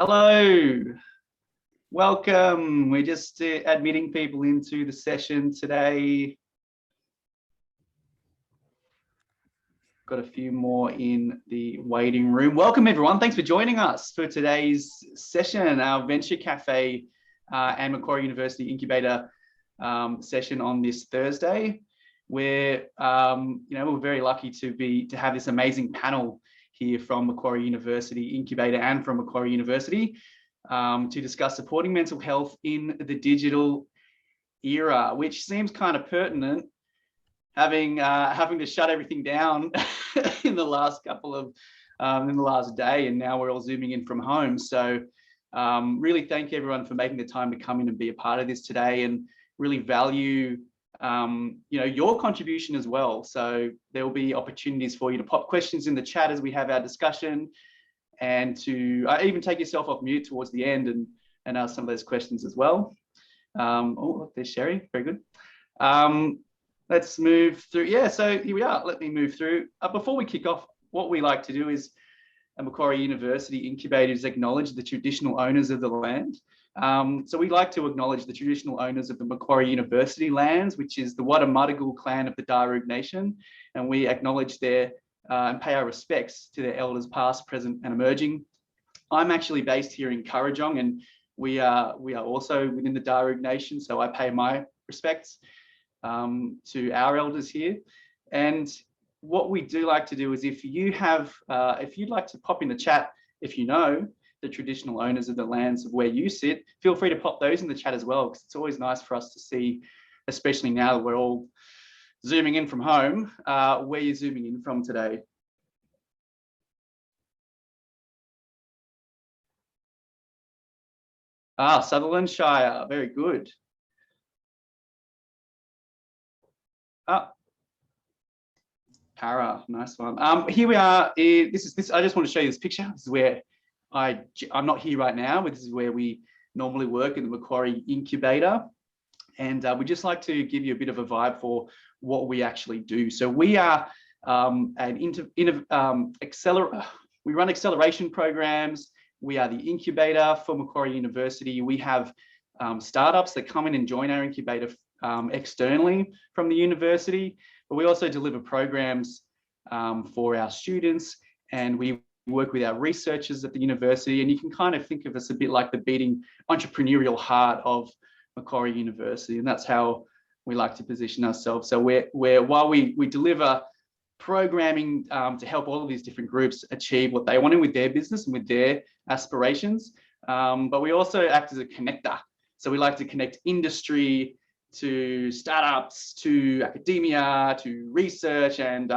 Hello, welcome. We're just admitting people into the session today. Got a few more in the waiting room. Welcome everyone. Thanks for joining us for today's session, our Venture Cafe and Macquarie University Incubator session on this Thursday. We're very lucky to have this amazing panel here from Macquarie University Incubator and from Macquarie University to discuss supporting mental health in the digital era, which seems kind of pertinent, having to shut everything down in the last day, and now we're all zooming in from home. So really thank everyone for making the time to come in and be a part of this today, and really value your contribution as well. So there will be opportunities for you to pop questions in the chat as we have our discussion, and to even take yourself off mute towards the end and ask some of those questions as well. Oh, there's Sherry, very good. Let's move through. Yeah, so here we are. Let me move through. Before we kick off, what we like to do is at Macquarie University Incubators acknowledge the traditional owners of the land. So we like to acknowledge the traditional owners of the Macquarie University lands, which is the Wadawurrung clan of the Darug Nation, and we acknowledge their and pay our respects to their elders past, present and emerging. I'm actually based here in Kurrajong, and we are also within the Darug Nation, so I pay my respects to our elders here. And what we do like to do is, if you'd like to pop in the chat, if you know the traditional owners of the lands of where you sit, feel free to pop those in the chat as well, because it's always nice for us to see, especially now that we're all zooming in from home, where you're zooming in from today. Sutherland Shire, very good. Para, nice one. Here we are. I just want to show you this picture. This is where I'm not here right now, but this is where we normally work in the Macquarie Incubator. And we just like to give you a bit of a vibe for what we actually do. So we are we run acceleration programs. We are the incubator for Macquarie University. We have startups that come in and join our incubator externally from the university, but we also deliver programs for our students, and we work with our researchers at the university. And you can kind of think of us a bit like the beating entrepreneurial heart of Macquarie University, and that's how we like to position ourselves. So while we deliver programming to help all of these different groups achieve what they want with their business and with their aspirations, but we also act as a connector. So we like to connect industry to startups, to academia, to research, and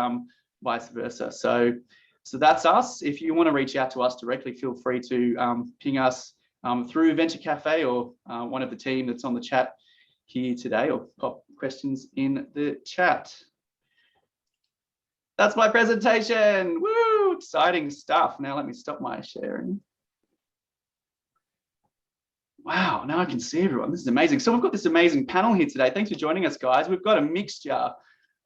vice versa. So that's us. If you want to reach out to us directly, feel free to ping us through Venture Cafe or one of the team that's on the chat here today, or pop questions in the chat. That's my presentation. Woo, exciting stuff. Now let me stop my sharing. Wow, now I can see everyone. This is amazing. So we've got this amazing panel here today. Thanks for joining us, guys. We've got a mixture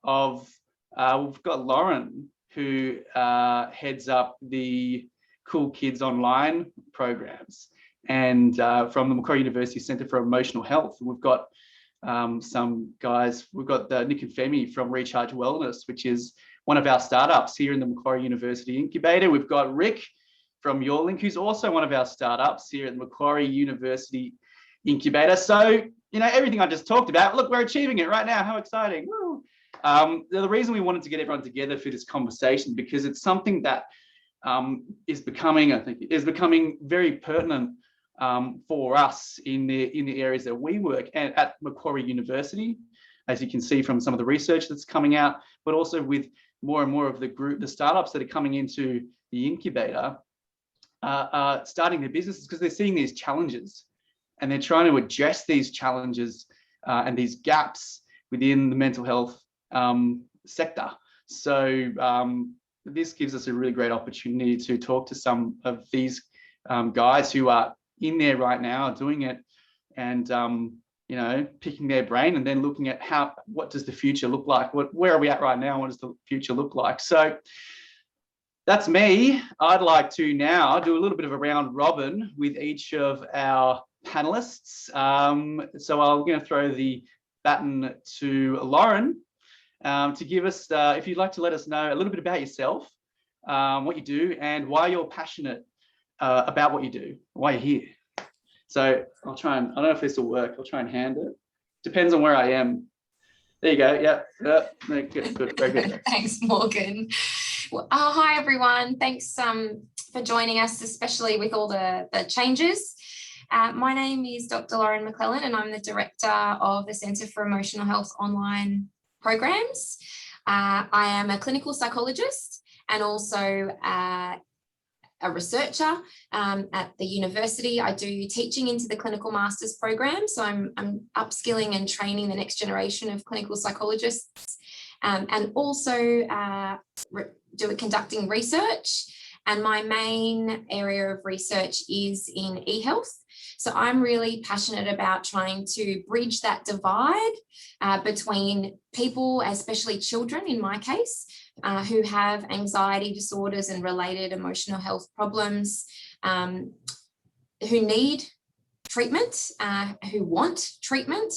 of, we've got Lauren, who heads up the Cool Kids Online programs, and from the Macquarie University Centre for Emotional Health. We've got some guys, we've got Nick and Femi from Recharge Wellness, which is one of our startups here in the Macquarie University Incubator. We've got Rick from YourLink, who's also one of our startups here at the Macquarie University Incubator. So, everything I just talked about, look, we're achieving it right now. How exciting. Woo. The reason we wanted to get everyone together for this conversation, because it's something that is becoming very pertinent for us in the areas that we work at Macquarie University, as you can see from some of the research that's coming out, but also with more and more of the startups that are coming into the incubator, starting their businesses because they're seeing these challenges, and they're trying to address these challenges and these gaps within the mental health sector. So this gives us a really great opportunity to talk to some of these guys who are in there right now doing it, and picking their brain, and then looking at what does the future look like? Where are we at right now? What does the future look like? So that's me. I'd like to now do a little bit of a round robin with each of our panelists. So I'm going to throw the baton to Lauren to give us, if you'd like to let us know a little bit about yourself, what you do, and why you're passionate about what you do, why you're here. So I'll try and, I don't know if this will work. I'll try and hand it. Depends on where I am. There you go. Yeah. Good. Very good. Thanks, Morgan. Well, hi, everyone. Thanks for joining us, especially with all the changes. My name is Dr. Lauren McClellan, and I'm the Director of the Centre for Emotional Health online programs. I am a clinical psychologist and also a researcher at the university. I do teaching into the clinical master's program, so I'm upskilling and training the next generation of clinical psychologists, and also conducting research. And my main area of research is in e-health. So I'm really passionate about trying to bridge that divide between people, especially children in my case, who have anxiety disorders and related emotional health problems, who need treatment, who want treatment,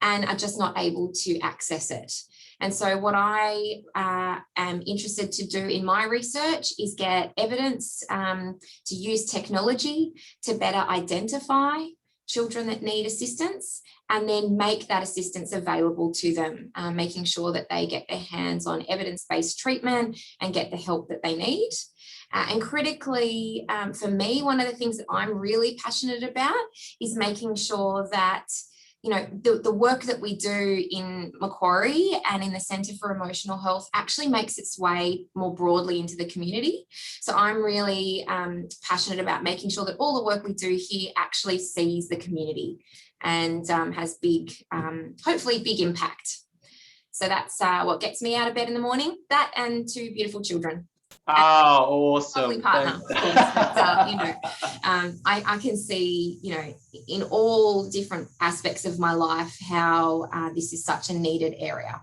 and are just not able to access it. And so what I am interested to do in my research is get evidence to use technology to better identify children that need assistance and then make that assistance available to them, making sure that they get their hands on evidence-based treatment and get the help that they need. And critically, for me, one of the things that I'm really passionate about is making sure that the work that we do in Macquarie and in the Centre for Emotional Health actually makes its way more broadly into the community. So I'm really passionate about making sure that all the work we do here actually sees the community and has big, hopefully big impact. So that's what gets me out of bed in the morning, that and two beautiful children. Oh, awesome. Lovely partner, of course. I can see, in all different aspects of my life, how this is such a needed area.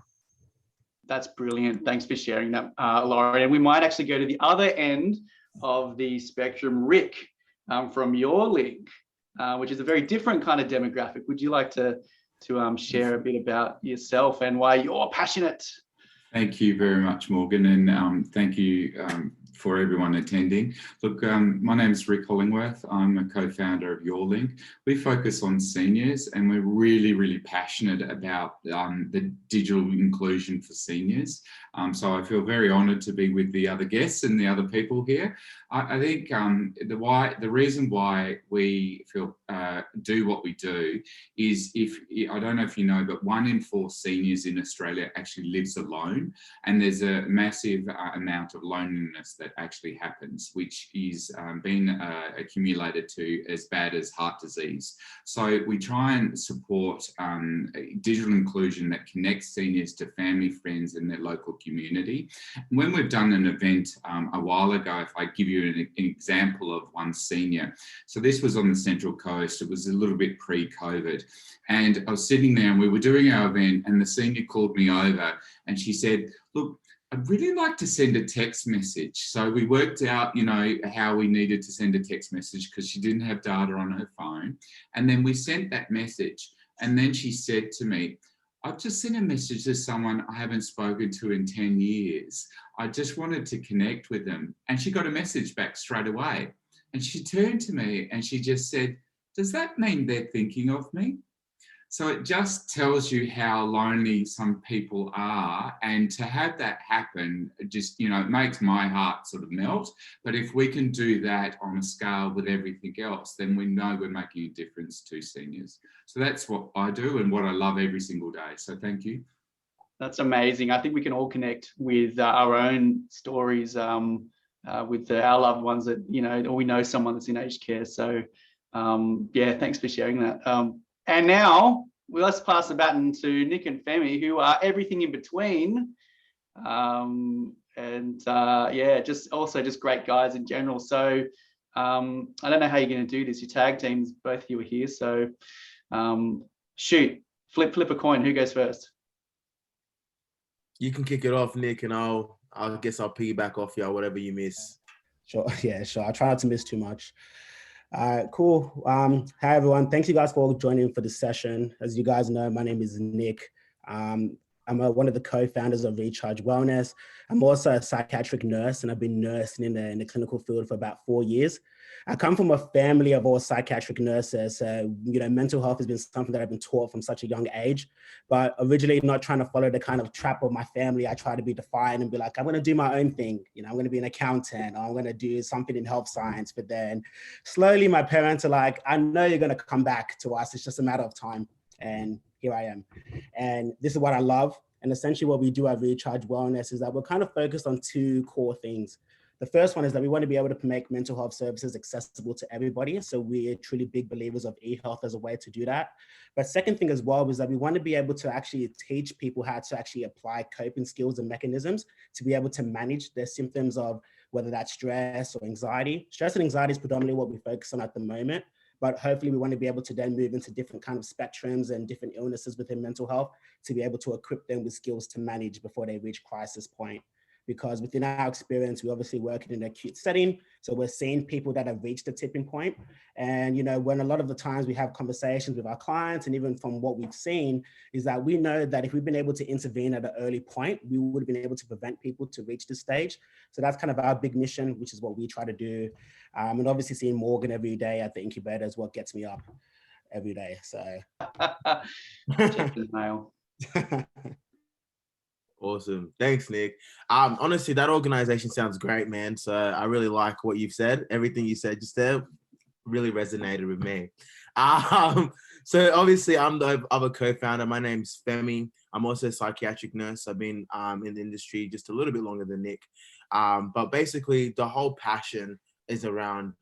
That's brilliant. Thanks for sharing that, Lauren. And we might actually go to the other end of the spectrum, Rick, from YourLink, which is a very different kind of demographic. Would you like to share a bit about yourself and why you're passionate? Thank you very much, Morgan, and thank you for everyone attending. Look, my name is Rick Hollingworth. I'm a co-founder of YourLink. We focus on seniors, and we're really, really passionate about the digital inclusion for seniors. So I feel very honoured to be with the other guests and the other people here. I think the reason why we feel do what we do is, I don't know if you know, but 1 in 4 seniors in Australia actually lives alone, and there's a massive amount of loneliness that actually happens, which is being accumulated to as bad as heart disease. So we try and support digital inclusion that connects seniors to family, friends, and their local community. When we've done an event a while ago, if I give you an example of one senior, so this was on the Central Coast. It was a little bit pre-COVID, and I was sitting there and we were doing our event, and the senior called me over and she said, look, I'd really like to send a text message. So we worked out, how we needed to send a text message because she didn't have data on her phone. And then we sent that message. And then she said to me, I've just sent a message to someone I haven't spoken to in 10 years. I just wanted to connect with them. And she got a message back straight away. And she turned to me and she just said, does that mean they're thinking of me? So it just tells you how lonely some people are, and to have that happen, just, it makes my heart sort of melt. But if we can do that on a scale with everything else, then we know we're making a difference to seniors. So that's what I do and what I love every single day. So thank you. That's amazing. I think we can all connect with our own stories with our loved ones that, or we know someone that's in aged care. So yeah, thanks for sharing that. And now let's pass the baton to Nick and Femi, who are everything in between. Yeah, just great guys in general. So I don't know how you're going to do this. Your tag teams, both of you are here. So shoot, flip a coin. Who goes first? You can kick it off, Nick, and I'll I guess I'll piggyback off you, whatever you miss. Sure. Yeah, sure. I'll try not to miss too much. Cool. Hi, everyone. Thank you guys for joining for this session. As you guys know, my name is Nick. I'm one of the co-founders of Recharge Wellness. I'm also a psychiatric nurse, and I've been nursing in the clinical field for about 4 years. I come from a family of all psychiatric nurses. Mental health has been something that I've been taught from such a young age, but originally not trying to follow the kind of trap of my family. I try to be defiant and be like, I'm going to do my own thing. I'm going to be an accountant, or I'm going to do something in health science. But then slowly my parents are like, I know you're going to come back to us. It's just a matter of time. And here I am. And this is what I love. And essentially what we do at Recharge Wellness is that we're kind of focused on 2 core things. The first one is that we want to be able to make mental health services accessible to everybody. So we're truly big believers of e-health as a way to do that. But second thing as well is that we want to be able to actually teach people how to actually apply coping skills and mechanisms to be able to manage their symptoms of whether that's stress or anxiety. Stress and anxiety is predominantly what we focus on at the moment. But hopefully we want to be able to then move into different kind of spectrums and different illnesses within mental health to be able to equip them with skills to manage before they reach crisis point. Because within our experience, we obviously work in an acute setting. So we're seeing people that have reached a tipping point. And, when a lot of the times we have conversations with our clients, and even from what we've seen, is that we know that if we've been able to intervene at an early point, we would have been able to prevent people to reach this stage. So that's kind of our big mission, which is what we try to do. And obviously seeing Morgan every day at the incubator is what gets me up every day. So. Check the mail. Awesome. Thanks, Nick. Honestly, that organization sounds great, man. So I really like what you've said. Everything you said just there really resonated with me. So obviously I'm the other co-founder. My name's Femi. I'm also a psychiatric nurse. I've been in the industry just a little bit longer than Nick. But basically the whole passion is around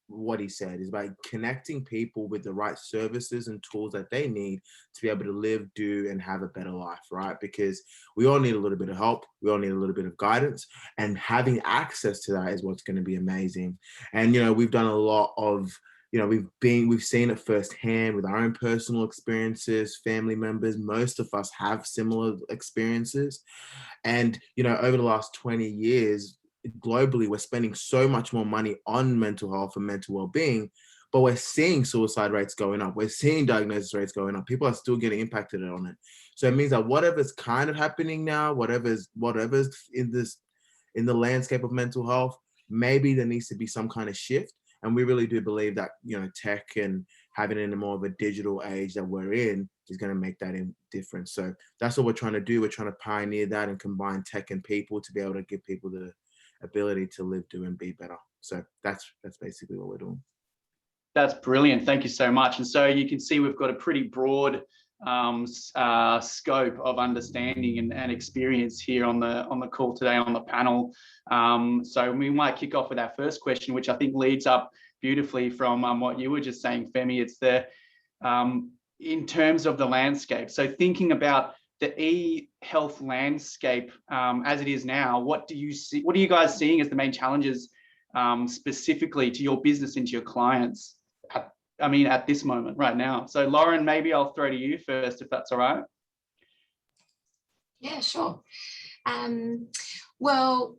what he said, is about connecting people with the right services and tools that they need to be able to live, do, and have a better life, right? Because we all need a little bit of help. We all need a little bit of guidance, and having access to that is what's going to be amazing. And, we've done a lot of, we've seen it firsthand with our own personal experiences, family members. Most of us have similar experiences. And, over the last 20 years, globally, we're spending so much more money on mental health and mental well-being, but we're seeing suicide rates going up. We're seeing diagnosis rates going up. People are still getting impacted on it. So it means that whatever's kind of happening now, whatever's in the landscape of mental health, maybe there needs to be some kind of shift. And we really do believe that, tech and having it in a more of a digital age that we're in is going to make that difference. So that's what we're trying to do. We're trying to pioneer that and combine tech and people to be able to give people the ability to live, do, and be better. So that's basically what we're doing. That's brilliant. Thank you so much. And so you can see we've got a pretty broad scope of understanding and experience here on the call today on the panel. So we might kick off with our first question, which I think leads up beautifully from what you were just saying, Femi. It's in terms of the landscape. So thinking about the e-health landscape as it is now, what do you see? What are you guys seeing as the main challenges specifically to your business and to your clients? At this moment right now. So Lauren, maybe I'll throw to you first, if that's all right. Yeah, sure. Well,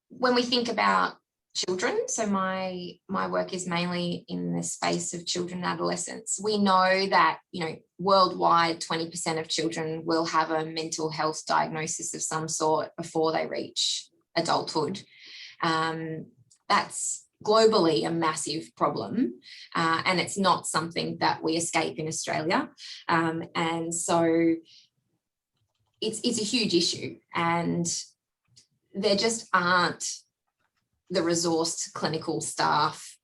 when we think about children, so my work is mainly in the space of children and adolescents. We know that, worldwide 20% of children will have a mental health diagnosis of some sort before they reach adulthood. That's globally a massive problem, and it's not something that we escape in Australia. And so it's a huge issue, and there just aren't the resourced clinical staff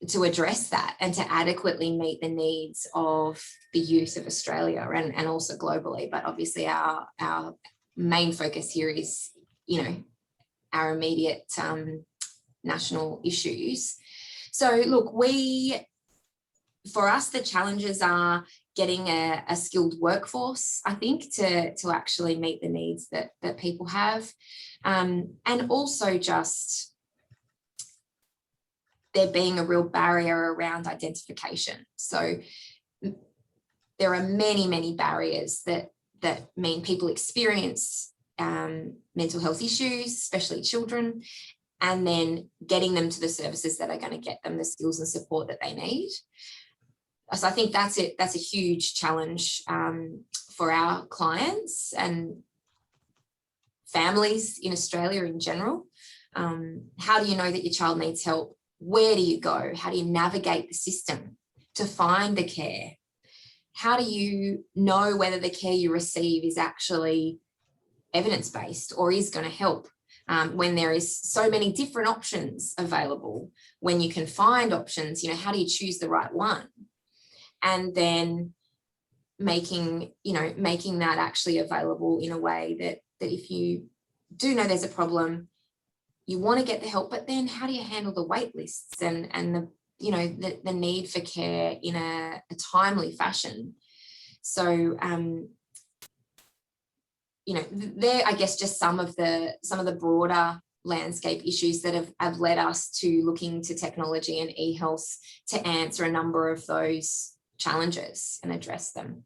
to address that and to adequately meet the needs of the youth of Australia and also globally. But obviously our main focus here is, our immediate national issues. So look, for us, the challenges are getting a skilled workforce, I think, to actually meet the needs that people have. And also just there being a real barrier around identification. So there are many, many barriers that mean people experience mental health issues, especially children, and then getting them to the services that are going to get them the skills and support that they need. So I think that's it. That's a huge challenge for our clients and families in Australia in general. How do you know that your child needs help? Where do you go? How do you navigate the system to find the care? How do you know whether the care you receive is actually evidence-based or is going to help when there is so many different options available? When you can find options, how do you choose the right one? And then making that actually available in a way that if you do know there's a problem, you want to get the help, but then how do you handle the wait lists and the need for care in a timely fashion? So they're, I guess, just some of the broader landscape issues that have led us to looking to technology and e-health to answer a number of those challenges and address them.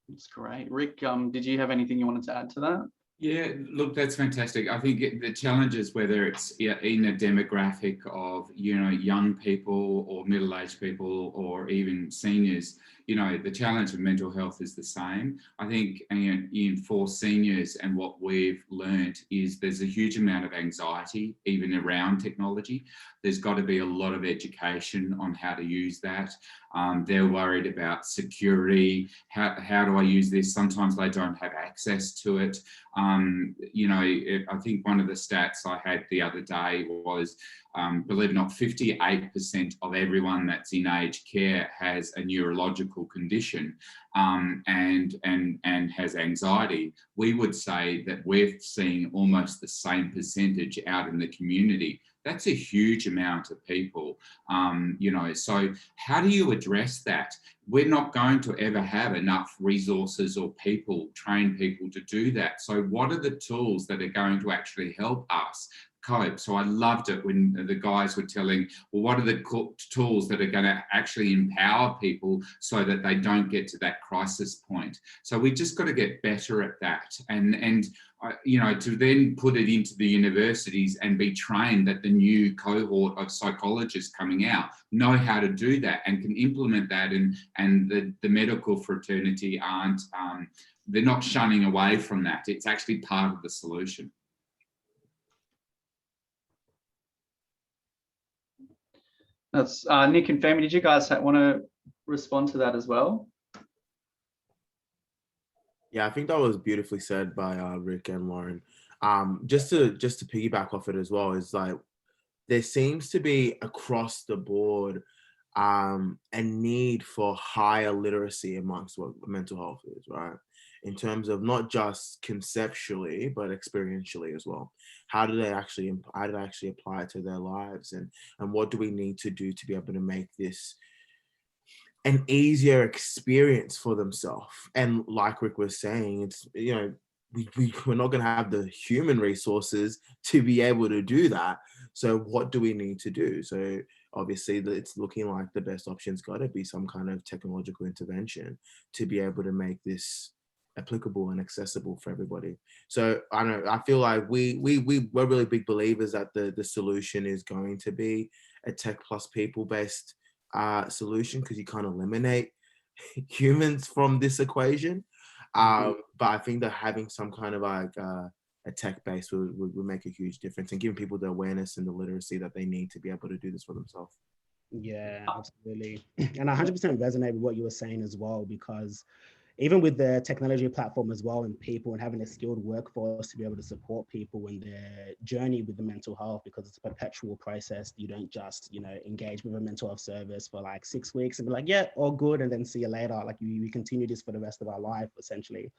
That's great. Rick, did you have anything you wanted to add to that? Yeah, look, that's fantastic. I think the challenges, whether it's in a demographic of, young people or middle-aged people or even seniors, the challenge of mental health is the same. I think for seniors, and what we've learned is there's a huge amount of anxiety even around technology. There's got to be a lot of education on how to use that. They're worried about security. How do I use this? Sometimes they don't have access to it. I think one of the stats I had the other day was, believe it or not, 58% of everyone that's in aged care has a neurological condition and has anxiety. We would say that we're seeing almost the same percentage out in the community. That's a huge amount of people, so how do you address that? We're not going to ever have enough resources or trained people to do that. So what are the tools that are going to actually help us cope? So I loved it when the guys were telling, well, what are the tools that are going to actually empower people so that they don't get to that crisis point? So we just got to get better at that, and to then put it into the universities and be trained that the new cohort of psychologists coming out know how to do that and can implement that, and the medical fraternity they're not shunning away from that. It's actually part of the solution. That's Nick and Femi, did you guys want to respond to that as well? Yeah, I think that was beautifully said by Rick and Lauren. Just to piggyback off it as well, is like there seems to be across the board a need for higher literacy amongst what mental health is, right? In terms of not just conceptually, but experientially as well. How do they actually apply it to their lives, and what do we need to do to be able to make this an easier experience for themselves? And like Rick was saying, it's, we're not going to have the human resources to be able to do that. So what do we need to do? So obviously it's looking like the best option's got to be some kind of technological intervention to be able to make this applicable and accessible for everybody. So I don't know, I feel like we're really big believers that the solution is going to be a tech plus people based solution, because you can't eliminate humans from this equation. But I think that having some kind of like a tech base would make a huge difference, and giving people the awareness and the literacy that they need to be able to do this for themselves. Yeah, absolutely. And I 100% resonate with what you were saying as well, because even with the technology platform as well, and people and having a skilled workforce to be able to support people in their journey with the mental health, because it's a perpetual process. You don't just, engage with a mental health service for like 6 weeks and be like, yeah, all good, and then see you later. Like we continue this for the rest of our life, essentially.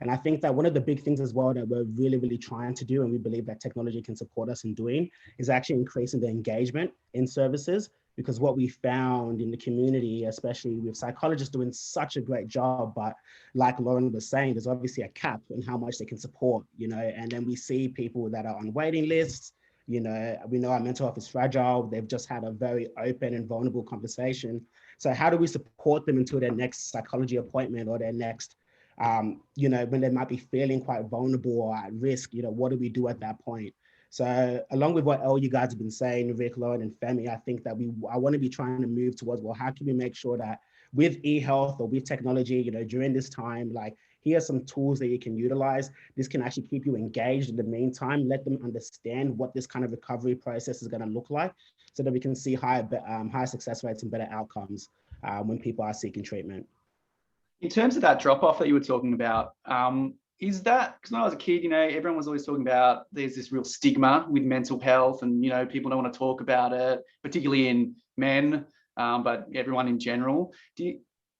And I think that one of the big things as well that we're really, really trying to do, and we believe that technology can support us in doing, is actually increasing the engagement in services. Because what we found in the community, especially with psychologists doing such a great job, but like Lauren was saying, there's obviously a cap in how much they can support, and then we see people that are on waiting lists, You know, we know our mental health is fragile. They've just had a very open and vulnerable conversation. So how do we support them until their next psychology appointment or their next, you know, when they might be feeling quite vulnerable or at risk, you know, what do we do at that point? So along with what all you guys have been saying, Rick, Lauren, and Femi, I think that I want to be trying to move towards, well, how can we make sure that with e-health or with technology, you know, during this time, like, here are some tools that you can utilize. This can actually keep you engaged in the meantime, let them understand what this kind of recovery process is going to look like so that we can see higher success rates and better outcomes when people are seeking treatment. In terms of that drop-off that you were talking about, is that, because when I was a kid, you know, everyone was always talking about there's this real stigma with mental health and, you know, people don't want to talk about it, particularly in men, but everyone in general.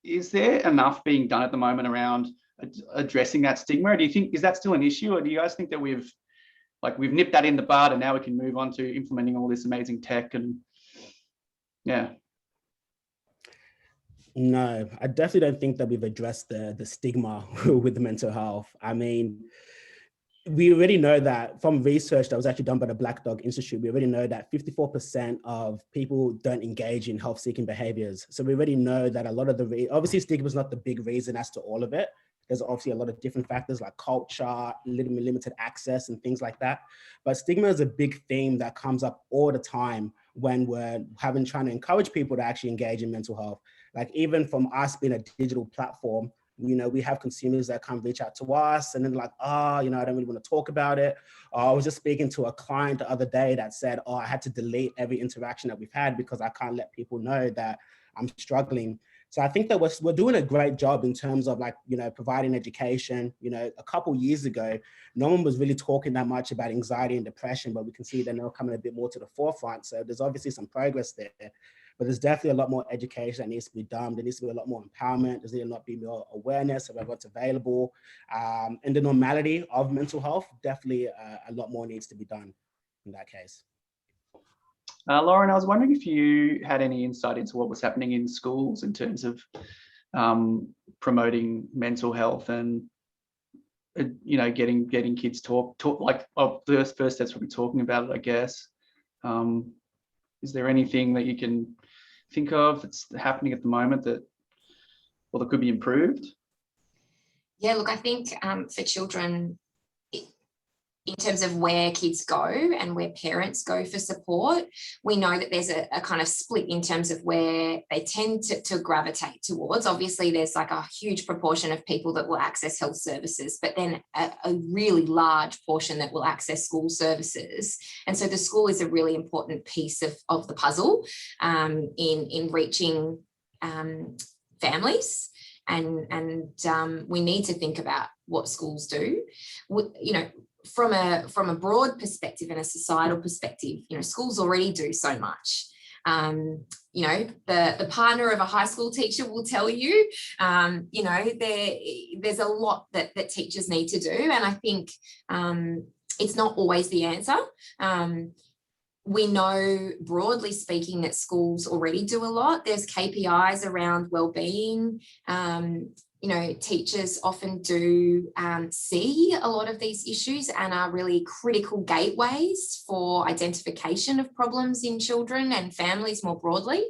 Is there enough being done at the moment around addressing that stigma? Or do you think, is that still an issue? Or do you guys think that we've nipped that in the bud and now we can move on to implementing all this amazing tech and yeah? No, I definitely don't think that we've addressed the stigma with the mental health. I mean, we already know that from research that was actually done by the Black Dog Institute, we already know that 54% of people don't engage in health-seeking behaviors. So we already know that a lot of obviously stigma is not the big reason as to all of it. There's obviously a lot of different factors like culture, limited access and things like that. But stigma is a big theme that comes up all the time when we're trying to encourage people to actually engage in mental health. Like, even from us being a digital platform, you know, we have consumers that come reach out to us and then like, you know, I don't really want to talk about it. I was just speaking to a client the other day that said, I had to delete every interaction that we've had because I can't let people know that I'm struggling. So I think that we're doing a great job in terms of, like, you know, providing education. You know, a couple years ago, no one was really talking that much about anxiety and depression, but we can see they're now coming a bit more to the forefront. So there's obviously some progress there, but there's definitely a lot more education that needs to be done. There needs to be a lot more empowerment. There's a lot more awareness about what's available. And the normality of mental health, definitely a lot more needs to be done in that case. Lauren, I was wondering if you had any insight into what was happening in schools in terms of promoting mental health and, you know, getting kids talk like, the first steps we'll be talking about it, I guess. Is there anything that you can think of that's happening at the moment that could be improved? Yeah, look, I think for children, in terms of where kids go and where parents go for support, we know that there's a kind of split in terms of where they tend to gravitate towards. Obviously, there's like a huge proportion of people that will access health services, but then a really large portion that will access school services. And so the school is a really important piece of the puzzle in reaching families. And we need to think about what schools do. You know, from a broad perspective and a societal perspective, you know, schools already do so much. You know, the partner of a high school teacher will tell you, you know, there's a lot that teachers need to do. And I think it's not always the answer. We know, broadly speaking, that schools already do a lot. There's KPIs around wellbeing. You know, teachers often do see a lot of these issues and are really critical gateways for identification of problems in children and families more broadly.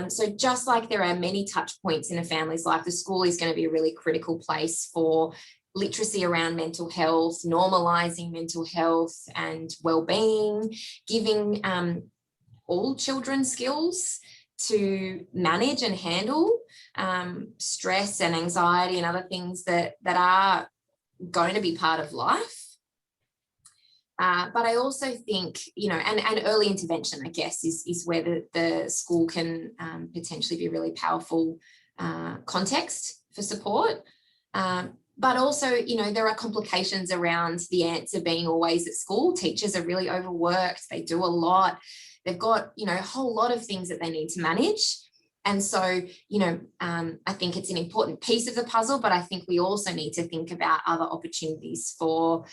So just like there are many touch points in a family's life, the school is going to be a really critical place for literacy around mental health, normalising mental health and wellbeing, giving all children skills to manage and handle stress and anxiety and other things that are going to be part of life. But I also think, you know, and early intervention, I guess, is where the school can potentially be a really powerful context for support. But also, you know, there are complications around the answer being always at school. Teachers are really overworked. They do a lot. They've got, you know, a whole lot of things that they need to manage. And so, you know, I think it's an important piece of the puzzle, but I think we also need to think about other opportunities for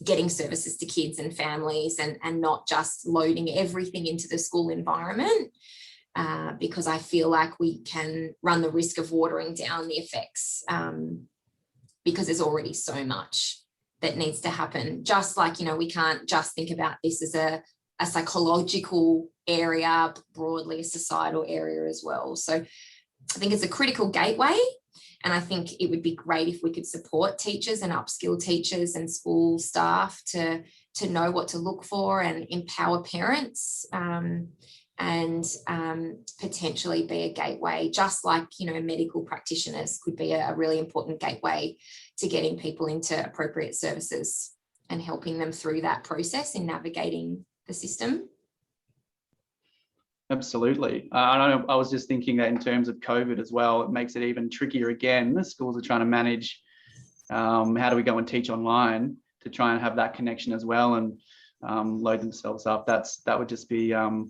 getting services to kids and families and not just loading everything into the school environment, because I feel like we can run the risk of watering down the effects because there's already so much that needs to happen. Just like, we can't just think about this as a psychological area, broadly a societal area as well. So I think it's a critical gateway. And I think it would be great if we could support teachers and upskill teachers and school staff to know what to look for and empower parents, and potentially be a gateway, just like, medical practitioners could be a really important gateway to getting people into appropriate services and helping them through that process in navigating the system. Absolutely. I was just thinking that in terms of COVID as well, it makes it even trickier again. The schools are trying to manage how do we go and teach online to try and have that connection as well and load themselves up. That would just be a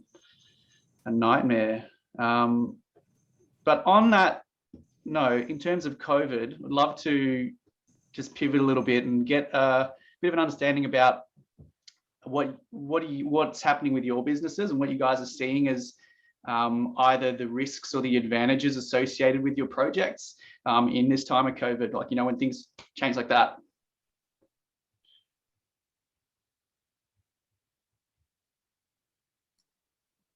nightmare. But on that note, in terms of COVID, I'd love to just pivot a little bit and get a bit of an understanding about what's happening with your businesses and what you guys are seeing as either the risks or the advantages associated with your projects in this time of COVID, like, when things change like that.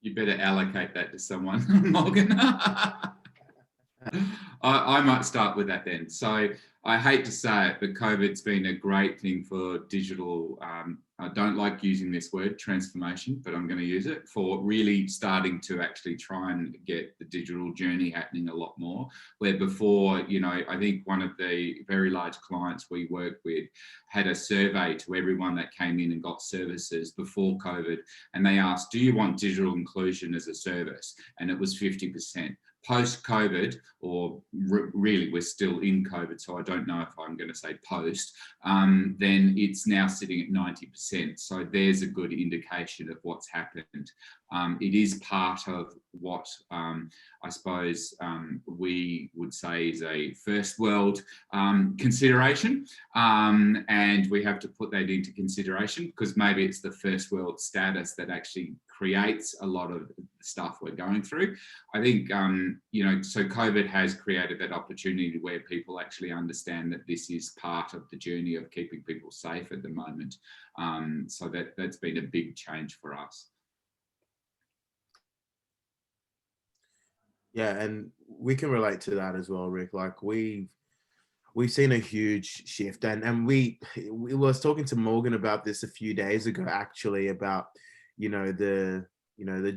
You better allocate that to someone, Morgan. I might start with that then. So I hate to say it, but COVID's been a great thing for digital. I don't like using this word, transformation, but I'm going to use it for really starting to actually try and get the digital journey happening a lot more. Where before, I think one of the very large clients we work with had a survey to everyone that came in and got services before COVID, and they asked, do you want digital inclusion as a service? And it was 50%. Post-COVID, or really we're still in COVID, so I don't know if I'm going to say post, then it's now sitting at 90%. So there's a good indication of what's happened. It is part of what I suppose we would say is a first world consideration, and we have to put that into consideration because maybe it's the first world status that actually creates a lot of the stuff we're going through. I think, so COVID has created that opportunity where people actually understand that this is part of the journey of keeping people safe at the moment. So that's been a big change for us. Yeah, and we can relate to that as well, Rick. Like we've seen a huge shift, and we was talking to Morgan about this a few days ago, actually, about the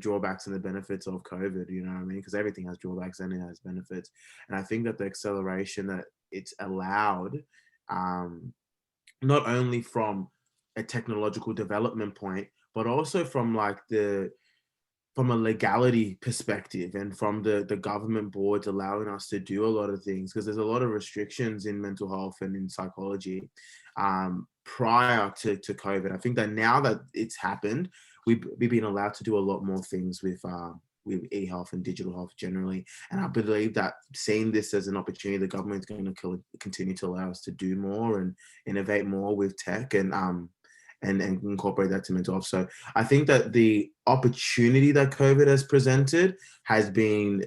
drawbacks and the benefits of COVID. You know what I mean? Because everything has drawbacks and it has benefits, and I think that the acceleration that it's allowed, not only from a technological development point, but also from from a legality perspective and from the government boards allowing us to do a lot of things, because there's a lot of restrictions in mental health and in psychology prior to COVID. I think that now that it's happened, we've been allowed to do a lot more things with e-health and digital health generally. And I believe that seeing this as an opportunity, the government's going to continue to allow us to do more and innovate more with tech and incorporate that to mental health. So I think that the opportunity that COVID has presented has been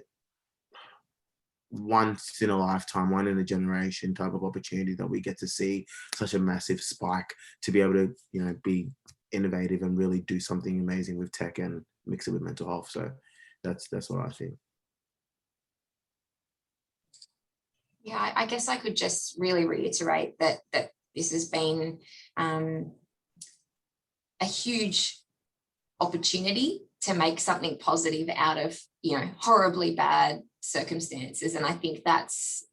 once in a lifetime, one in a generation type of opportunity that we get to see such a massive spike to be able to, be innovative and really do something amazing with tech and mix it with mental health. So that's what I think. Yeah, I guess I could just really reiterate that this has been a huge opportunity to make something positive out of, horribly bad circumstances. And I think that's,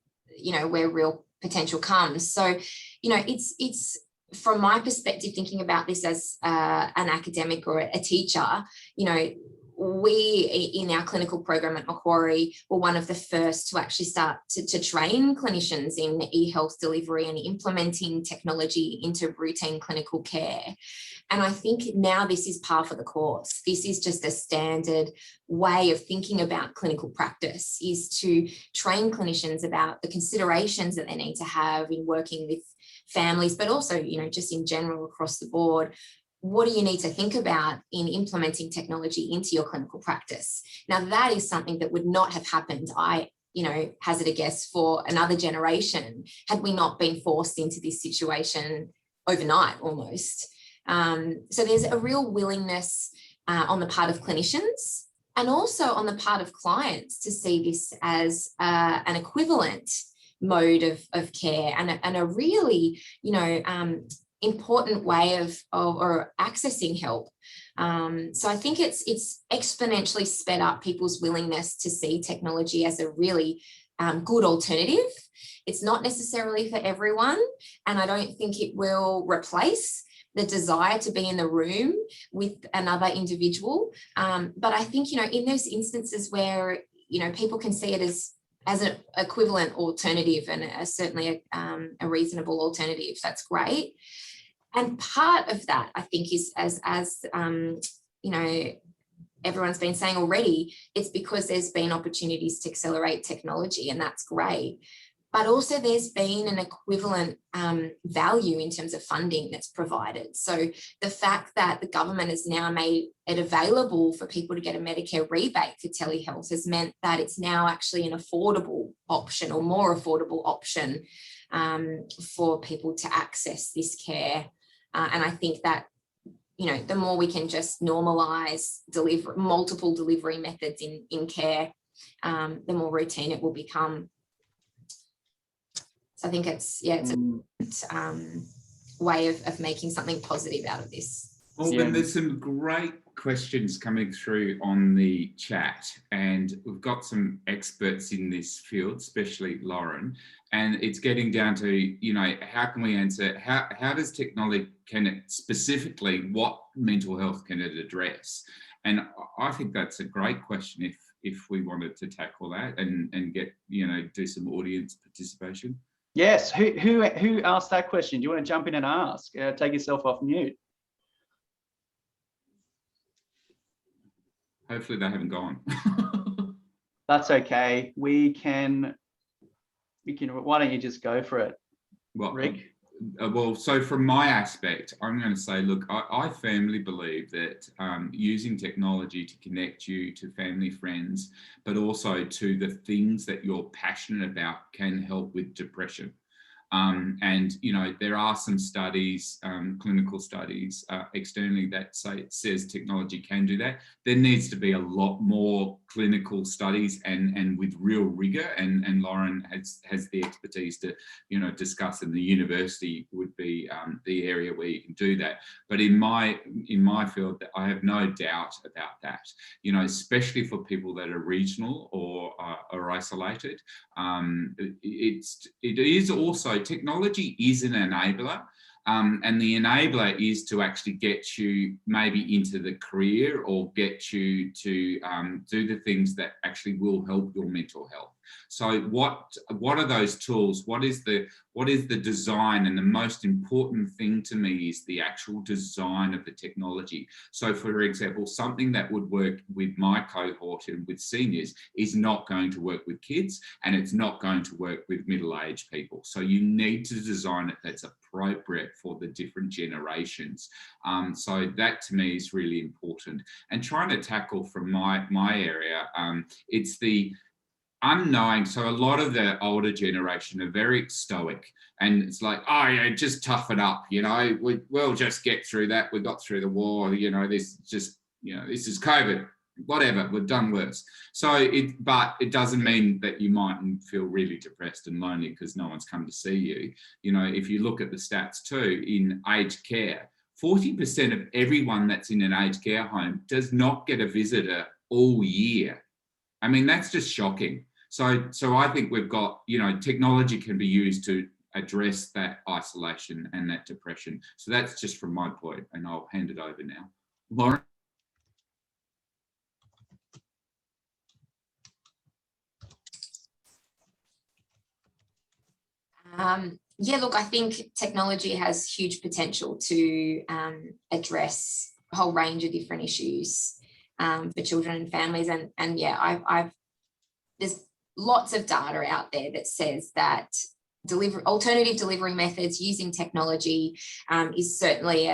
where real potential comes. So, it's from my perspective, thinking about this as an academic or a teacher, we in our clinical program at Macquarie were one of the first to actually start to train clinicians in e-health delivery and implementing technology into routine clinical care. And I think now this is par for the course. This is just a standard way of thinking about clinical practice, is to train clinicians about the considerations that they need to have in working with families, but also, just in general across the board. What do you need to think about in implementing technology into your clinical practice? Now, that is something that would not have happened, I hazard a guess, for another generation had we not been forced into this situation overnight almost. So there's a real willingness on the part of clinicians and also on the part of clients to see this as an equivalent mode of care and a really, important way of or accessing help. So I think it's exponentially sped up people's willingness to see technology as a really good alternative. It's not necessarily for everyone, and I don't think it will replace the desire to be in the room with another individual. But I think, in those instances where, people can see it as an equivalent alternative and certainly a reasonable alternative, that's great. And part of that, I think, is as everyone's been saying already, it's because there's been opportunities to accelerate technology, and that's great. But also there's been an equivalent value in terms of funding that's provided. So the fact that the government has now made it available for people to get a Medicare rebate for telehealth has meant that it's now actually an affordable option or more affordable option for people to access this care. And I think that, the more we can just normalise multiple delivery methods in care, the more routine it will become. So I think it's a way of making something positive out of this. Well, there's some great questions coming through on the chat, and we've got some experts in this field, especially Lauren, and it's getting down to, how can we answer, how does technology, can it specifically, what mental health can it address? And I think that's a great question if we wanted to tackle that and get, do some audience participation. Yes, who asked that question? Do you want to jump in and ask? Take yourself off mute. Hopefully they haven't gone. That's okay. We can. Why don't you just go for it, Rick? Well, so from my aspect, I'm going to say, look, I firmly believe that using technology to connect you to family, friends, but also to the things that you're passionate about can help with depression. And, there are some studies, clinical studies externally that says technology can do that. There needs to be a lot more clinical studies and with real rigor. And Lauren has the expertise to, discuss, and the university would be the area where you can do that. But in my field, I have no doubt about that, especially for people that are regional or are isolated. It is also, technology is an enabler, and the enabler is to actually get you maybe into the career or get you to do the things that actually will help your mental health. So what are those tools? What is the design? And the most important thing to me is the actual design of the technology. So for example, something that would work with my cohort and with seniors is not going to work with kids, and it's not going to work with middle-aged people. So you need to design it that's appropriate for the different generations. So that to me is really important. And trying to tackle from my area, it's the unknowing. So a lot of the older generation are very stoic, and it's like, oh yeah, just tough it up, we'll just get through that. We got through the war, this just, this is COVID, whatever, we've done worse. So but it doesn't mean that you mightn't feel really depressed and lonely because no one's come to see you. If you look at the stats too, in aged care, 40% of everyone that's in an aged care home does not get a visitor all year. I mean, that's just shocking. So I think we've got, technology can be used to address that isolation and that depression. So that's just from my point, and I'll hand it over now. Lauren? Look, I think technology has huge potential to address a whole range of different issues for children and families. And there's lots of data out there that says that alternative delivery methods using technology is certainly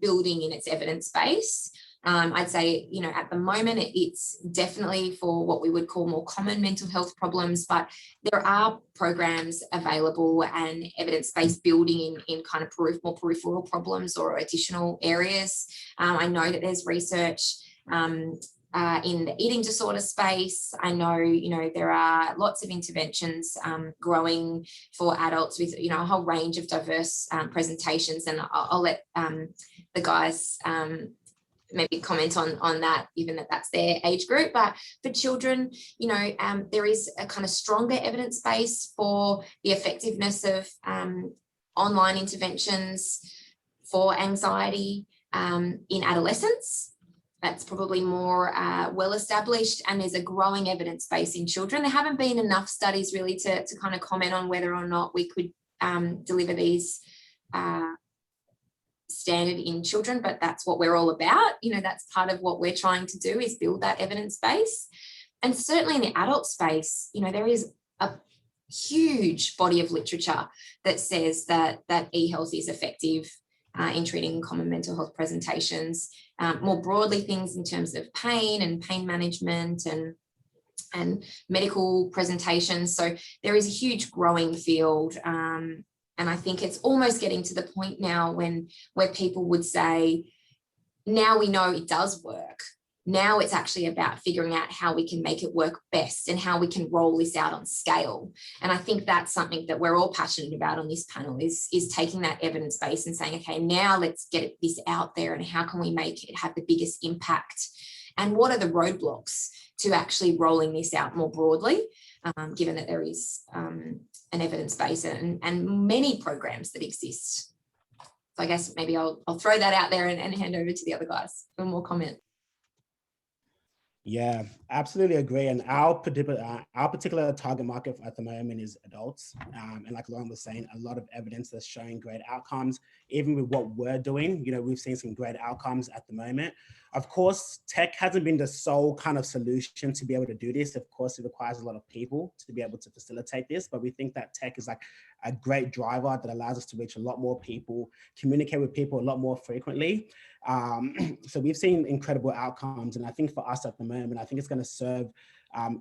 building in its evidence base. I'd say, at the moment, it's definitely for what we would call more common mental health problems, but there are programs available and evidence-based building in kind of more peripheral problems or additional areas. I know that there's research in the eating disorder space. I know, there are lots of interventions growing for adults with, a whole range of diverse presentations, and I'll let the guys maybe comment on that, given that that's their age group. But for children, there is a kind of stronger evidence base for the effectiveness of online interventions for anxiety in adolescents. That's probably more well established, and there's a growing evidence base in children. There haven't been enough studies really to kind of comment on whether or not we could deliver these standard in children, but that's what we're all about. That's part of what we're trying to do, is build that evidence base. And certainly in the adult space, there is a huge body of literature that says that e-health is effective in treating common mental health presentations. More broadly, things in terms of pain and pain management and medical presentations. So there is a huge growing field. And I think it's almost getting to the point now where people would say, now we know it does work. Now it's actually about figuring out how we can make it work best and how we can roll this out on scale. And I think that's something that we're all passionate about on this panel, is taking that evidence base and saying, okay, now let's get this out there, and how can we make it have the biggest impact? And what are the roadblocks to actually rolling this out more broadly, given that there is an evidence base and many programs that exist. So I guess maybe I'll throw that out there and hand over to the other guys for more comment. Yeah, absolutely agree. And our particular target market at the moment is adults. And like Lauren was saying, a lot of evidence that's showing great outcomes. Even with what we're doing, we've seen some great outcomes at the moment. Of course, tech hasn't been the sole kind of solution to be able to do this. Of course, it requires a lot of people to be able to facilitate this, but we think that tech is like a great driver that allows us to reach a lot more people, communicate with people a lot more frequently. So we've seen incredible outcomes. And I think for us at the moment, I think it's going to serve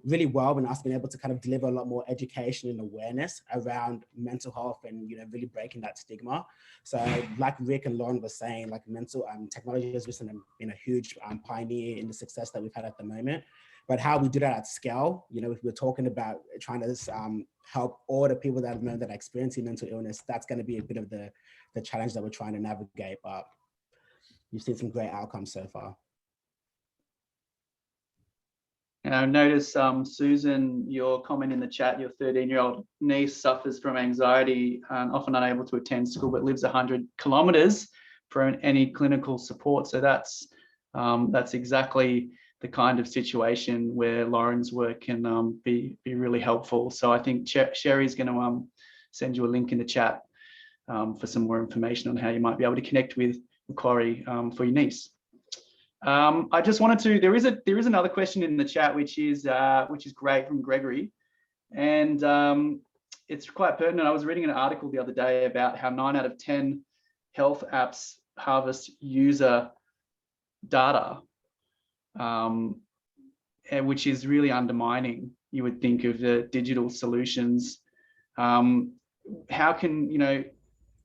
really well in us being able to kind of deliver a lot more education and awareness around mental health and, really breaking that stigma. So like Rick and Lauren were saying, like mental technology has just been a huge pioneer in the success that we've had at the moment. But how we do that at scale, if we're talking about trying to help all the people that are experiencing mental illness, that's going to be a bit of the challenge that we're trying to navigate. But you've seen some great outcomes so far. And I noticed, Susan, your comment in the chat, your 13-year-old niece suffers from anxiety and often unable to attend school, but lives 100 kilometres for any clinical support. So that's exactly the kind of situation where Lauren's work can be really helpful. So I think Sherry's going to send you a link in the chat for some more information on how you might be able to connect with Macquarie for your niece. I just wanted to, there is another question in the chat, which is great, from Gregory, and it's quite pertinent. I was reading an article the other day about how 9 out of 10 health apps harvest user data, which is really undermining, you would think, of the digital solutions. How can,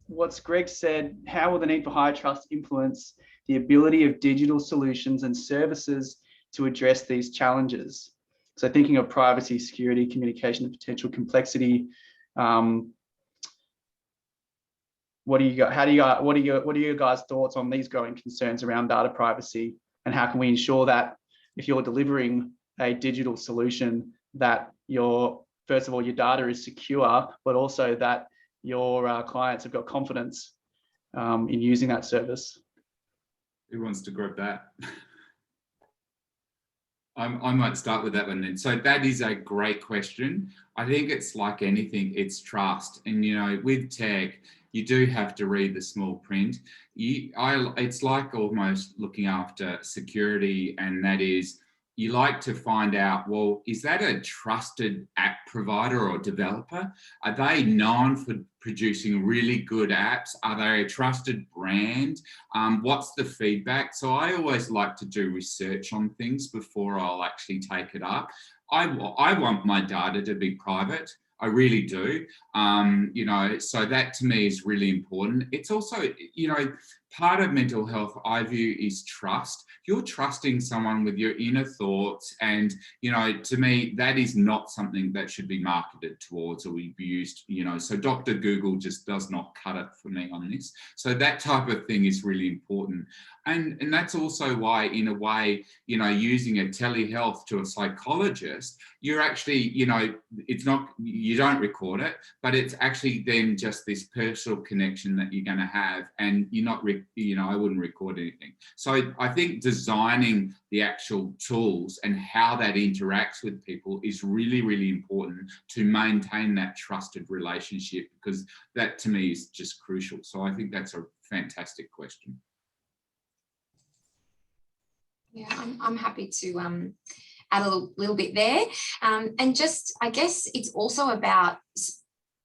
what's Greg said, how will the need for higher trust influence the ability of digital solutions and services to address these challenges? So thinking of privacy, security, communication, and potential complexity, what are your guys' thoughts on these growing concerns around data privacy, and how can we ensure that if you're delivering a digital solution, that first of all, your data is secure, but also that your clients have got confidence in using that service? Who wants to grab that? I might start with that one then. So that is a great question. I think it's like anything, it's trust. And, with tech, you do have to read the small print. It's like almost looking after security, and that is, you like to find out, well, is that a trusted app provider or developer? Are they known for producing really good apps? Are they a trusted brand? What's the feedback? So I always like to do research on things before I'll actually take it up. I want my data to be private. I really do. So that to me is really important. It's also, part of mental health, I view, is trust. You're trusting someone with your inner thoughts. And, to me, that is not something that should be marketed towards or be used, so Dr. Google just does not cut it for me on this. So that type of thing is really important. And that's also why, in a way, using a telehealth to a psychologist, you're actually, it's not, you don't record it, but it's actually then just this personal connection that you're going to have, and you're not, I wouldn't record anything. So I think designing the actual tools and how that interacts with people is really, really important to maintain that trusted relationship, because that to me is just crucial. So I think that's a fantastic question. Yeah, I'm happy to add a little bit there. And just, I guess it's also about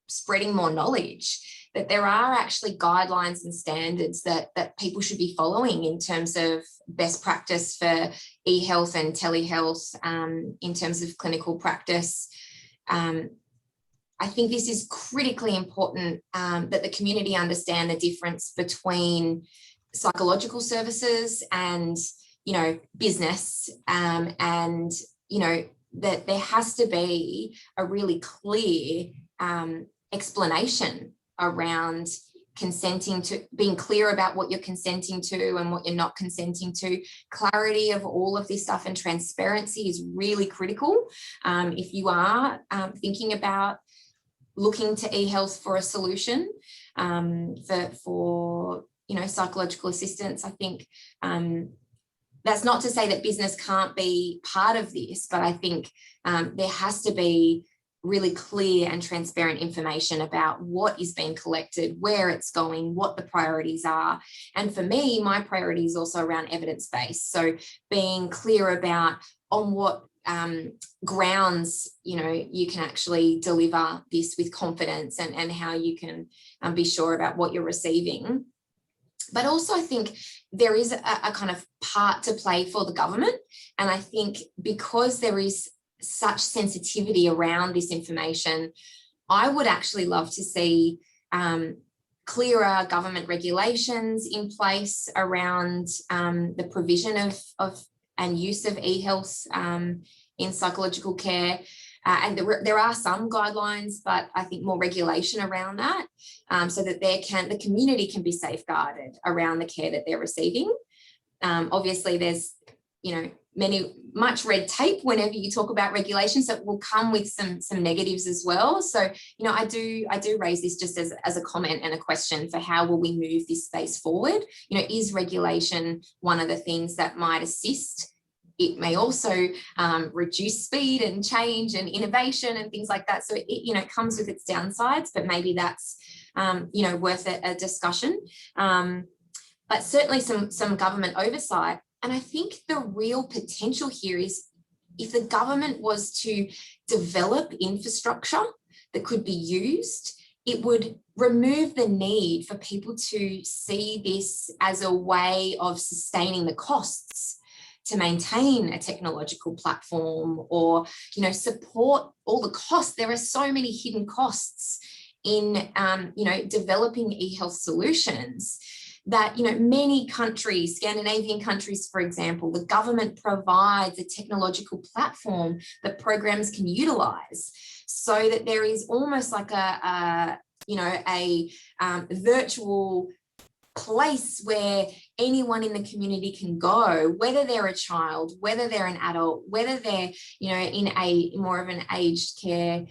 spreading more knowledge, that there are actually guidelines and standards that people should be following in terms of best practice for e-health and telehealth, in terms of clinical practice. I think this is critically important, that the community understand the difference between psychological services and business, and, that there has to be a really clear explanation around consenting to, being clear about what you're consenting to and what you're not consenting to. Clarity of all of this stuff and transparency is really critical. If you are thinking about looking to e-health for a solution, for psychological assistance, I think that's not to say that business can't be part of this, but I think there has to be really clear and transparent information about what is being collected, where it's going, what the priorities are. And for me, my priority is also around evidence-based. So being clear about on what grounds, you can actually deliver this with confidence, and how you can be sure about what you're receiving. But also I think there is a kind of part to play for the government. And I think because there is such sensitivity around this information, I would actually love to see clearer government regulations in place around the provision of and use of e-health in psychological care. And there are some guidelines, but I think more regulation around that, so that the community can be safeguarded around the care that they're receiving. Obviously, there's much red tape whenever you talk about regulations that will come with some negatives as well. So I do raise this just as a comment and a question for how will we move this space forward. Is regulation one of the things that might assist? It may also reduce speed and change and innovation and things like that. So it comes with its downsides, but maybe that's worth a discussion. But certainly some government oversight. And I think the real potential here is if the government was to develop infrastructure that could be used, it would remove the need for people to see this as a way of sustaining the costs to maintain a technological platform, or support all the costs. There are so many hidden costs in developing e-health solutions that many countries, Scandinavian countries for example, the government provides a technological platform that programs can utilize, so that there is almost like a virtual place where anyone in the community can go, whether they're a child, whether they're an adult, whether they're in a more of an aged care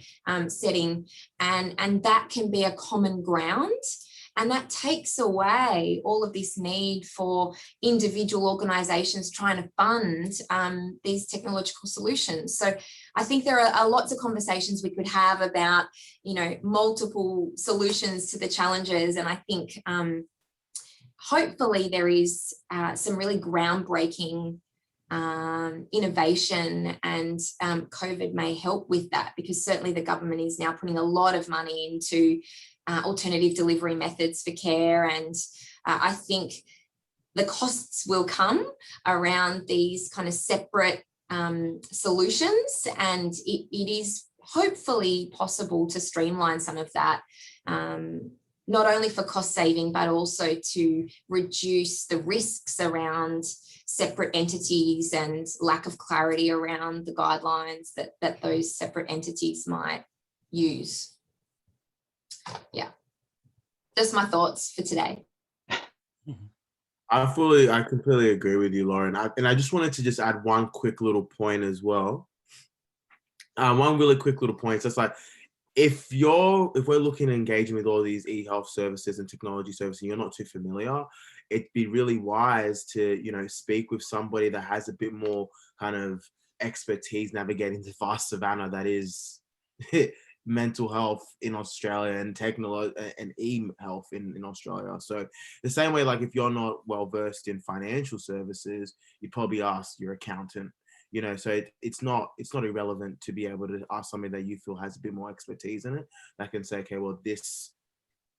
setting, and that can be a common ground. And that takes away all of this need for individual organisations trying to fund these technological solutions. So I think there are lots of conversations we could have about multiple solutions to the challenges, and I think hopefully there is some really groundbreaking innovation, and COVID may help with that, because certainly the government is now putting a lot of money into alternative delivery methods for care, and I think the costs will come around these kind of separate solutions, and it is hopefully possible to streamline some of that, not only for cost saving, but also to reduce the risks around separate entities and lack of clarity around the guidelines that those separate entities might use. Yeah, just my thoughts for today. I completely agree with you, Lauren. And I just wanted to just add one quick little point as well. One really quick little point. So it's like, if we're looking at engaging with all these e-health services and technology services, and you're not too familiar, it'd be really wise to, speak with somebody that has a bit more kind of expertise navigating the vast savannah that is mental health in Australia and technology and e-health in Australia. So the same way, like if you're not well versed in financial services, you probably ask your accountant. So it's not irrelevant to be able to ask somebody that you feel has a bit more expertise in it, that can say, okay, well, this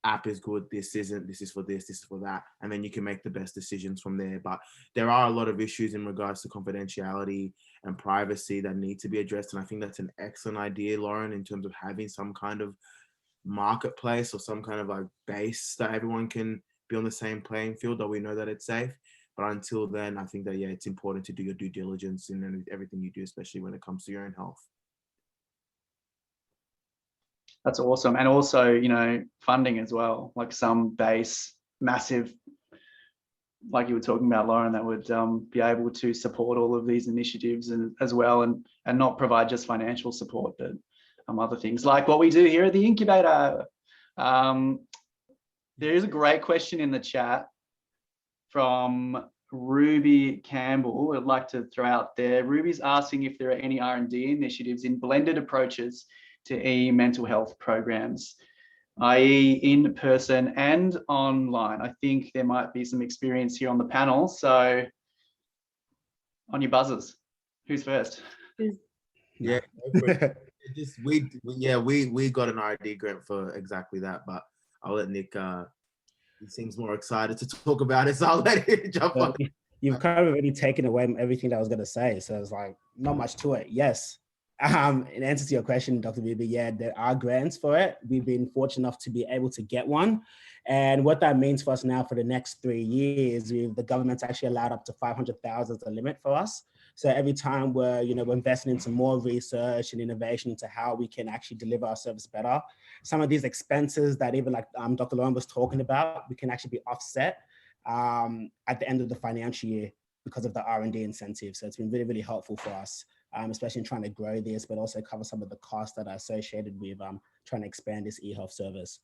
app is good, this isn't, this is for this is for that, and then you can make the best decisions from there. But there are a lot of issues in regards to confidentiality and privacy that need to be addressed, and I think that's an excellent idea, Lauren, in terms of having some kind of marketplace or some kind of like base that everyone can be on the same playing field, that we know that it's safe. But until then, I think that, it's important to do your due diligence in everything you do, especially when it comes to your own health. That's awesome. And also, funding as well, like some base, massive, like you were talking about, Lauren, that would be able to support all of these initiatives as well, and not provide just financial support, but other things like what we do here at the Incubator. There is a great question in the chat from Ruby Campbell. I'd like to throw out there. Ruby's asking if there are any R&D initiatives in blended approaches to mental health programs, i.e. in person and online. I think there might be some experience here on the panel. So on your buzzers, who's first? Yeah, we got an R&D grant for exactly that, but I'll let Nick, he seems more excited to talk about it, so I'll let him jump on. You've kind of already taken away everything that I was going to say, so it's like not much to it. Yes. In answer to your question, Dr. Bibi, yeah, there are grants for it. We've been fortunate enough to be able to get one. And what that means for us now for the next 3 years, the government's actually allowed up to 500,000 as a limit for us. So every time we're investing into more research and innovation into how we can actually deliver our service better, some of these expenses that even like Dr. Lauren was talking about, we can actually be offset at the end of the financial year because of the R&D incentive. So it's been really, really helpful for us, especially in trying to grow this, but also cover some of the costs that are associated with trying to expand this e-health service.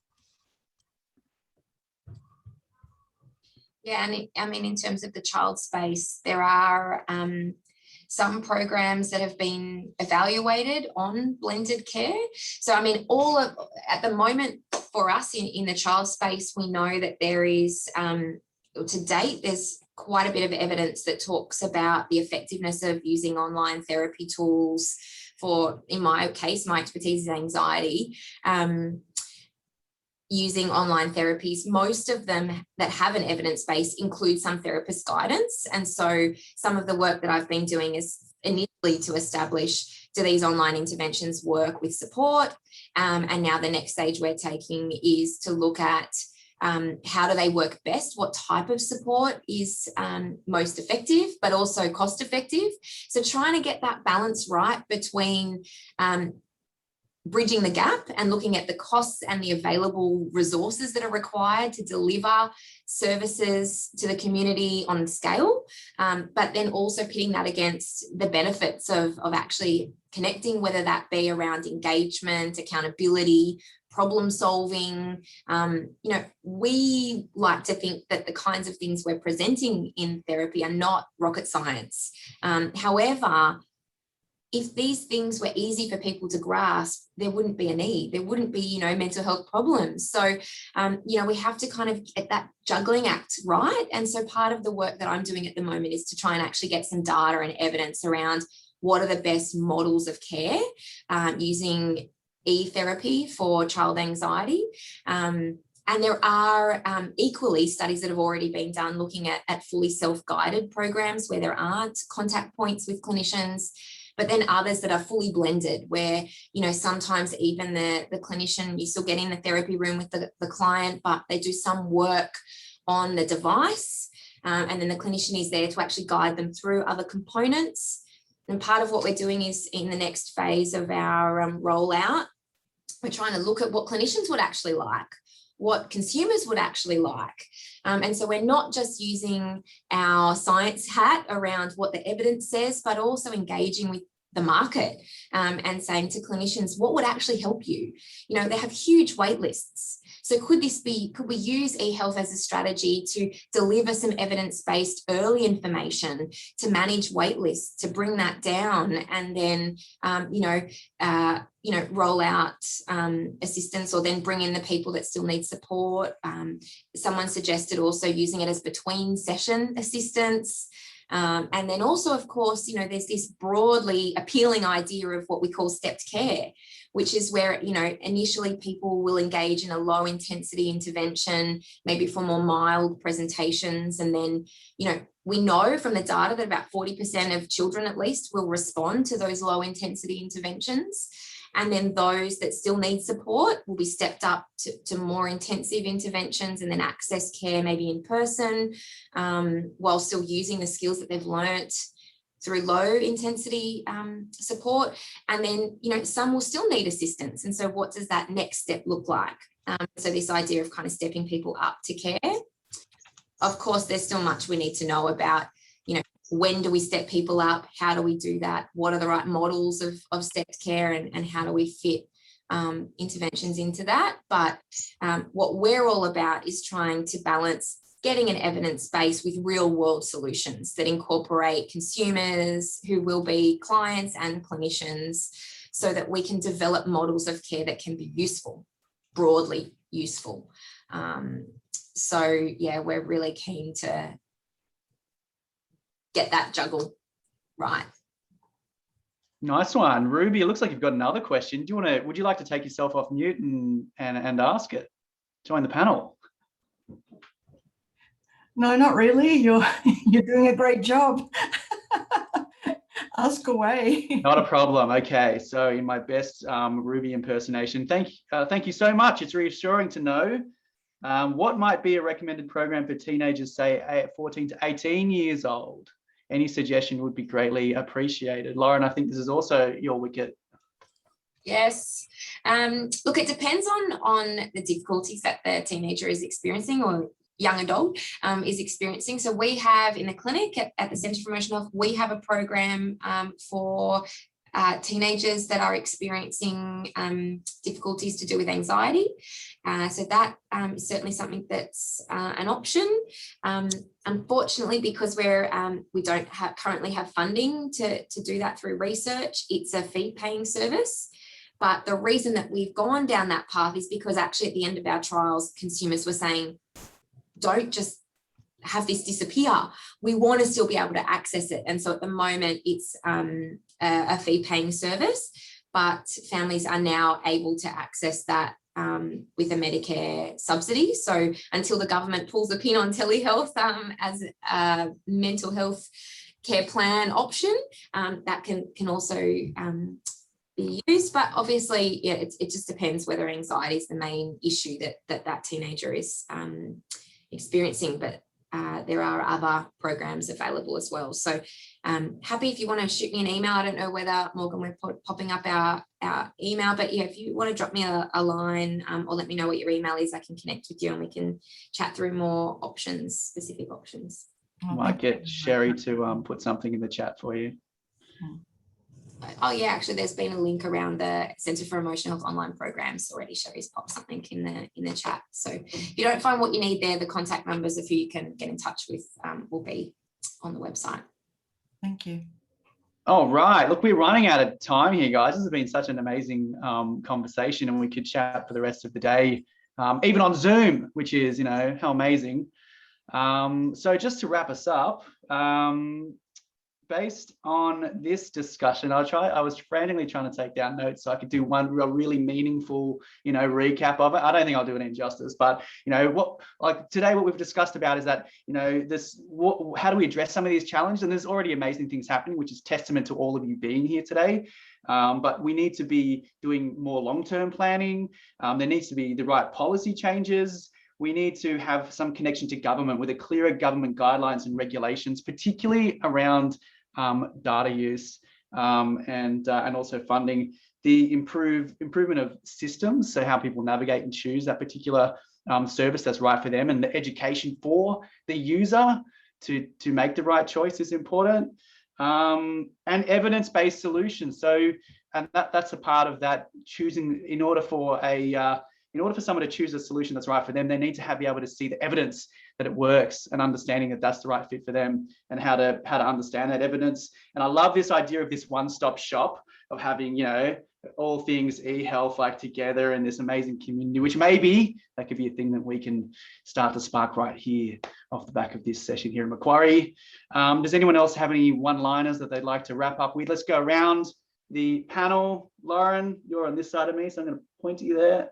Yeah, and I mean, in terms of the child space, there are some programs that have been evaluated on blended care. So, I mean, at the moment for us in the child space, we know that there is, to date, there's quite a bit of evidence that talks about the effectiveness of using online therapy tools for, in my case, my expertise is anxiety, using online therapies. Most of them that have an evidence base include some therapist guidance. And so some of the work that I've been doing is initially to establish, do these online interventions work with support? And now the next stage we're taking is to look at how do they work best? What type of support is most effective, but also cost effective? So trying to get that balance right between bridging the gap and looking at the costs and the available resources that are required to deliver services to the community on scale, but then also pitting that against the benefits of actually connecting, whether that be around engagement, accountability, problem solving. We like to think that the kinds of things we're presenting in therapy are not rocket science. However, if these things were easy for people to grasp, there wouldn't be a need. There wouldn't be, you know, mental health problems. So, you know, we have to kind of get that juggling act right. And so part of the work that I'm doing at the moment is to try and actually get some data and evidence around what are the best models of care using e-therapy for child anxiety. And there are equally studies that have already been done looking at fully self-guided programs where there aren't contact points with clinicians, but then others that are fully blended where, you know, sometimes even the clinician, you still get in the therapy room with the client, but they do some work on the device. And then the clinician is there to actually guide them through other components. And part of what we're doing is in the next phase of our rollout, we're trying to look at what clinicians would actually like, what consumers would actually like. And so we're not just using our science hat around what the evidence says, but also engaging with the market and saying to clinicians, what would actually help you? You know, they have huge wait lists. So could we use eHealth as a strategy to deliver some evidence-based early information to manage wait lists, to bring that down, and then, roll out assistance, or then bring in the people that still need support. Someone suggested also using it as between session assistance. And then also, of course, you know, there's this broadly appealing idea of what we call stepped care, which is where, you know, initially people will engage in a low intensity intervention, maybe for more mild presentations. And then, you know, we know from the data that about 40% of children at least will respond to those low intensity interventions. And then those that still need support will be stepped up to more intensive interventions and then access care maybe in person, while still using the skills that they've learnt through low intensity support. And then, you know, some will still need assistance. And so what does that next step look like? So this idea of kind of stepping people up to care. Of course, there's still much we need to know about, you know, when do we step people up? How do we do that? What are the right models of stepped care, and how do we fit interventions into that? But what we're all about is trying to balance getting an evidence base with real world solutions that incorporate consumers who will be clients and clinicians, so that we can develop models of care that can be useful, broadly useful. So yeah, we're really keen to get that juggle right. Nice one. Ruby, it looks like you've got another question. Would you like to take yourself off mute and ask it? Join the panel. No, not really. You're doing a great job. Ask away. Not a problem. Okay, so in my best Ruby impersonation, thank you so much. It's reassuring to know what might be a recommended program for teenagers, say 14 to 18 years old. Any suggestion would be greatly appreciated. Lauren, I think this is also your wicket. Yes. Look, it depends on the difficulties that the teenager is experiencing, or young adult is experiencing. So we have in the clinic at the Centre for Emotional Health, we have a program for teenagers that are experiencing difficulties to do with anxiety. So that is certainly something that's an option. Unfortunately, because we don't currently have funding to do that through research, it's a fee-paying service. But the reason that we've gone down that path is because actually at the end of our trials, consumers were saying, don't just have this disappear. We want to still be able to access it. And so at the moment, it's a fee-paying service, but families are now able to access that with a Medicare subsidy. So until the government pulls the pin on telehealth as a mental health care plan option, that can also be used. But obviously, yeah, it just depends whether anxiety is the main issue that teenager is experiencing. But there are other programs available as well. So happy if you want to shoot me an email. I don't know whether, Morgan, we're popping up our email, but yeah, if you want to drop me a line or let me know what your email is, I can connect with you and we can chat through more options, specific options. Might get Sherry to put something in the chat for you. Oh yeah, actually there's been a link around the Centre for Emotional Health online programs already. Sherry's popped something in the chat. So if you don't find what you need there, the contact numbers of who you can get in touch with will be on the website. Thank you. All right. Look, we're running out of time here, guys. This has been such an amazing conversation, and we could chat for the rest of the day, even on Zoom, which is, how amazing. So just to wrap us up, based on this discussion, I was frantically trying to take down notes so I could do one really meaningful, recap of it. I don't think I'll do it injustice, but today, what we've discussed about is that, how do we address some of these challenges? And there's already amazing things happening, which is testament to all of you being here today. But we need to be doing more long-term planning. There needs to be the right policy changes. We need to have some connection to government with a clearer government guidelines and regulations, particularly around data use and also funding. The improvement of systems, so how people navigate and choose that particular service that's right for them, and the education for the user to make the right choice is important. And evidence-based solutions. So, and that's a part of that choosing. In order for someone to choose a solution that's right for them, they need to be able to see the evidence that it works and understanding that that's the right fit for them, and how to understand that evidence. And I love this idea of this one-stop shop of having, all things e-health together in this amazing community, which maybe that could be a thing that we can start to spark right here off the back of this session here in Macquarie. Does anyone else have any one-liners that they'd like to wrap up with? Let's go around the panel. Lauren, you're on this side of me, so I'm going to point to you there.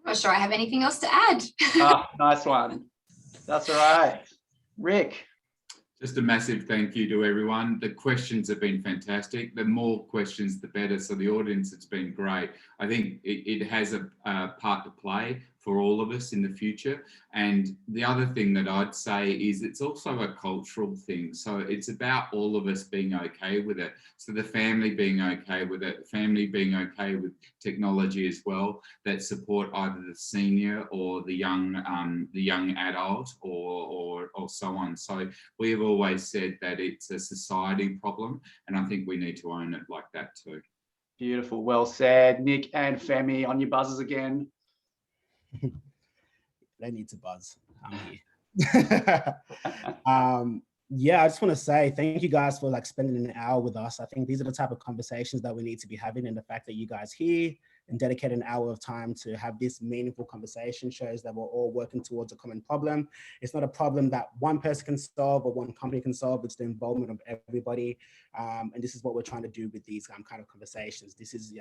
I'm not sure I have anything else to add. Nice one. That's all right. Rick. Just a massive thank you to everyone. The questions have been fantastic. The more questions, the better. So the audience, it's been great. I think it has a part to play for all of us in the future. And the other thing that I'd say is it's also a cultural thing. So it's about all of us being okay with it. So the family being okay with it, family being okay with technology as well, that support either the senior or the young adult or so on. So we have always said that it's a society problem, and I think we need to own it like that too. Beautiful. Well said. Nick and Femi, on your buzzers again. They need to buzz. I'm here. Yeah, I just want to say thank you guys for spending an hour with us. I think these are the type of conversations that we need to be having, and the fact that you guys here and dedicate an hour of time to have this meaningful conversation shows that we're all working towards a common problem. It's not a problem that one person can solve or one company can solve. It's the involvement of everybody. And this is what we're trying to do with these kind of conversations. This is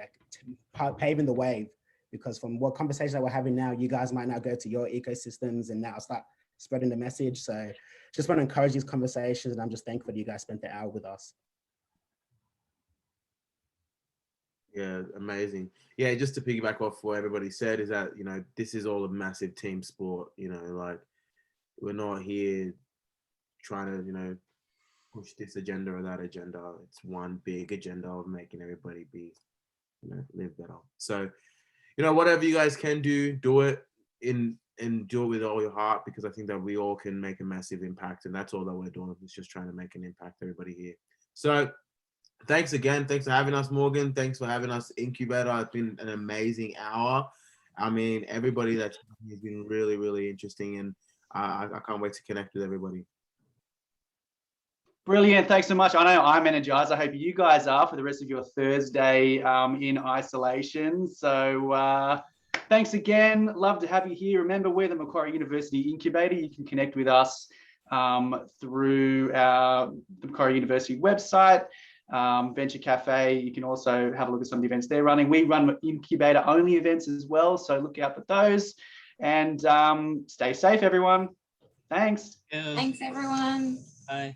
paving the way, because from what conversations that we're having now, you guys might now go to your ecosystems and now start spreading the message. So just want to encourage these conversations, and I'm just thankful that you guys spent the hour with us. Yeah, amazing. Yeah, just to piggyback off what everybody said is that, this is all a massive team sport. We're not here trying to, push this agenda or that agenda. It's one big agenda of making everybody be, live better. So, whatever you guys can do it and do it with all your heart, because I think that we all can make a massive impact, and that's all that we're doing. It's just trying to make an impact, everybody here. So thanks again. Thanks for having us, Morgan. Thanks for having us, Incubator. It's been an amazing hour. I mean, everybody that's been really, really interesting, and I can't wait to connect with everybody. Brilliant. Thanks so much. I know I'm energized. I hope you guys are for the rest of your Thursday in isolation. So thanks again. Love to have you here. Remember, we're the Macquarie University Incubator. You can connect with us through the Macquarie University website, Venture Cafe. You can also have a look at some of the events they're running. We run incubator only events as well, so look out for those. And stay safe, everyone. Thanks. Thanks, everyone. Bye.